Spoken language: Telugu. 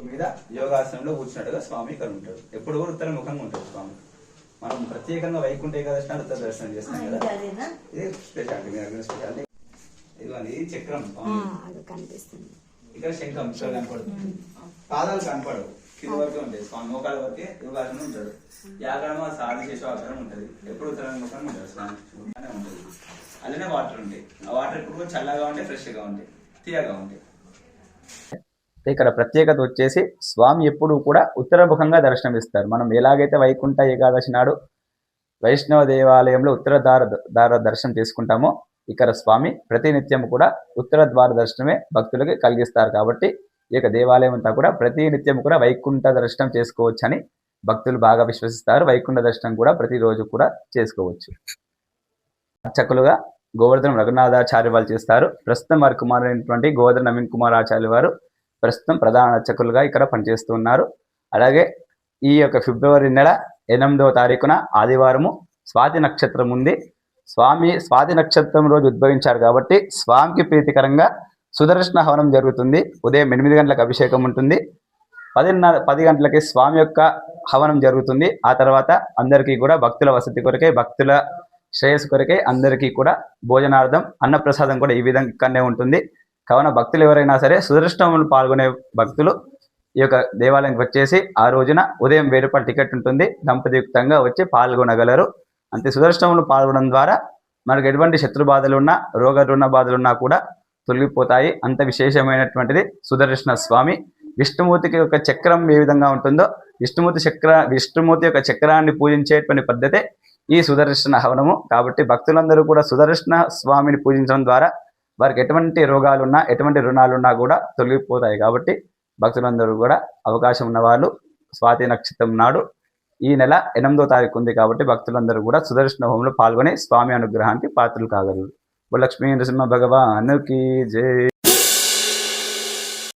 మీద యోగాసనంలో కూర్చున్నట్టుగా స్వామి ఇక్కడ ఉంటాడు. ఎప్పుడు కూడా ఉత్తర ముఖంగా ఉంటాడు స్వామి. మనం ప్రత్యేకంగా వైకుంఠ ఏకాదశి నాడు ఉత్తర దర్శనం చేస్తాం కదా, ఇది స్పెషాలిటీ. స్పెషాలిటీ ఇదిగోండి, ఇది చక్రం కనిపిస్తుంది. ఇక్కడ శంఖం ఇక్కడ కనపడుతుంది. పాదాలు కనపడవు, కింద వరకే ఉంటాయి. స్వామి మోకాల వరకే యోగాసనం ఉంటాడు. వ్యాకరణం సాధన చేసే ఆకారం ఉంటుంది. ఎప్పుడు ఉత్తర ముఖంగా ఉంటాడు స్వామి ఉంటుంది. అలానే వాటర్ ఉంటాయి. ఆ వాటర్ ఎప్పుడు చల్లగా ఉంటాయి, ఫ్రెష్గా ఉంటాయి, తీయగా ఉంటాయి. ఇక్కడ ప్రత్యేకత వచ్చేసి స్వామి ఎప్పుడు కూడా ఉత్తరముఖంగా దర్శనమిస్తారు. మనం ఎలాగైతే వైకుంఠ ఏకాదశి నాడు వైష్ణవ దేవాలయంలో ఉత్తర ద్వార దర్శనం చేసుకుంటామో, ఇక్కడ స్వామి ప్రతినిత్యం కూడా ఉత్తర ద్వార దర్శనమే భక్తులకి కలిగిస్తారు. కాబట్టి ఈ యొక్క దేవాలయం అంతా కూడా ప్రతినిత్యం కూడా వైకుంఠ దర్శనం చేసుకోవచ్చని భక్తులు బాగా విశ్వసిస్తారు. వైకుంఠ దర్శనం కూడా ప్రతిరోజు కూడా చేసుకోవచ్చు. అర్చకులుగా గోవర్ధనం రఘునాథాచార్య వాళ్ళు చేస్తారు. ప్రస్తుతం వారి కుమారుడైనటువంటి గోవర్ధన నవీన్ కుమార్ ఆచార్య వారు ప్రస్తుతం ప్రధాన అర్చకులుగా ఇక్కడ పనిచేస్తూ ఉన్నారు. అలాగే ఈ యొక్క ఫిబ్రవరి నెల 8వ తారీఖున ఆదివారము స్వాతి నక్షత్రం ఉంది. స్వామి స్వాతి నక్షత్రం రోజు ఉద్భవించారు కాబట్టి స్వామికి ప్రీతికరంగా సుదర్శన హవనం జరుగుతుంది. ఉదయం 8 గంటలకు అభిషేకం ఉంటుంది. 10 గంటలకి స్వామి యొక్క హవనం జరుగుతుంది. ఆ తర్వాత అందరికీ కూడా భక్తుల వసతి కొరకే, భక్తుల శ్రేయస్సు కొరకే అందరికీ కూడా భోజనార్థం అన్నప్రసాదం కూడా ఈ విధంగా ఇక్కడనే ఉంటుంది. కావున భక్తులు ఎవరైనా సరే సుదర్శనంలో పాల్గొనే భక్తులు ఈ యొక్క దేవాలయానికి వచ్చేసి ఆ రోజున ఉదయం 1000 రూపాయల టికెట్ ఉంటుంది. దంపతియుక్తంగా వచ్చి పాల్గొనగలరు. అంతే, సుదర్శనంలో పాల్గొనడం ద్వారా మనకు ఎటువంటి శత్రు బాధలు ఉన్నా, రోగ రుణ బాధలు ఉన్నా కూడా తొలగిపోతాయి. అంత విశేషమైనటువంటిది సుదర్శన స్వామి. విష్ణుమూర్తికి యొక్క చక్రం ఏ విధంగా ఉంటుందో, విష్ణుమూర్తి యొక్క చక్రాన్ని పూజించేటువంటి పద్ధతే ఈ సుదర్శన హవనము. కాబట్టి భక్తులందరూ కూడా సుదర్శన స్వామిని పూజించడం ద్వారా వారికి ఎటువంటి రోగాలున్నా, ఎటువంటి రుణాలున్నా కూడా తొలగిపోతాయి. కాబట్టి భక్తులందరూ కూడా అవకాశం ఉన్నవాళ్ళు స్వాతి నక్షత్రం నాడు ఈ నెల 8వ తారీఖు ఉంది కాబట్టి భక్తులందరూ కూడా సుదర్శన హోమంలో పాల్గొని స్వామి అనుగ్రహానికి పాత్రలు కాగలరు. లక్ష్మీ నరసింహ భగవానుకి జై.